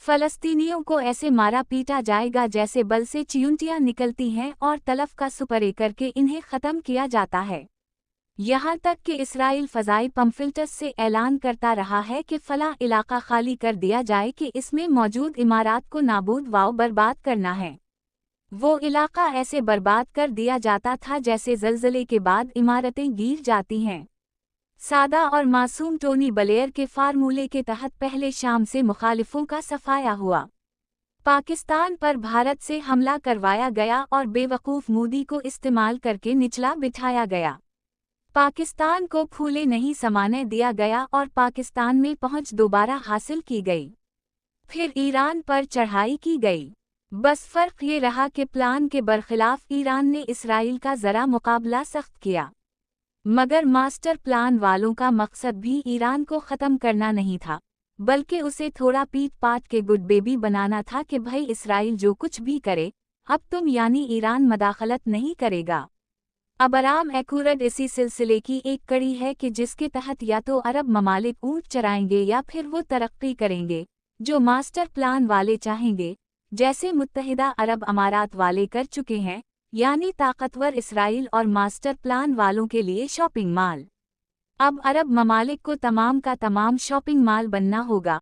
फलस्तीनियों को ऐसे मारा पीटा जाएगा जैसे बल से चियूंटियां निकलती हैं और तलफ का सुपरे करके इन्हें ख़त्म किया जाता है। यहाँ तक कि इसराइल फ़ज़ाई पम्फिल्टस से ऐलान करता रहा है कि फ़लाँ इलाका खाली कर दिया जाए कि इसमें मौजूद इमारात को नाबूद व बर्बाद करना है। वो इलाका ऐसे बर्बाद कर दिया जाता था जैसे ज़लज़ले के बाद इमारतें गिर जाती हैं। सादा और मासूम टोनी ब्लेयर के फार्मूले के तहत पहले शाम से मुखालिफों का सफाया हुआ। पाकिस्तान पर भारत से हमला करवाया गया और बेवकूफ़ मोदी को इस्तेमाल करके निचला बिठाया गया। पाकिस्तान को फूले नहीं समाने दिया गया और पाकिस्तान में पहुंच दोबारा हासिल की गई। फिर ईरान पर चढ़ाई की गई। बस फ़र्क ये रहा कि प्लान के बरखिलाफ ईरान ने इसराइल का ज़रा मुकाबला सख्त किया। मगर मास्टर प्लान वालों का मकसद भी ईरान को ख़त्म करना नहीं था, बल्कि उसे थोड़ा पीट पाट के गुड बेबी बनाना था कि भाई इसराइल जो कुछ भी करे, अब तुम यानी ईरान मदाखलत नहीं करेगा। अब आराम एक्यूरेट इसी सिलसिले की एक कड़ी है कि जिसके तहत या तो अरब ममालिक ऊँट चराएंगे या फिर वो तरक्की करेंगे, जो मास्टर प्लान वाले चाहेंगे, जैसे मुत्तहिदा अरब अमारात वाले कर चुके हैं, यानी ताकतवर इसराइल और मास्टर प्लान वालों के लिए शॉपिंग मॉल। अब अरब ममालिक को तमाम का तमाम शॉपिंग मॉल बनना होगा,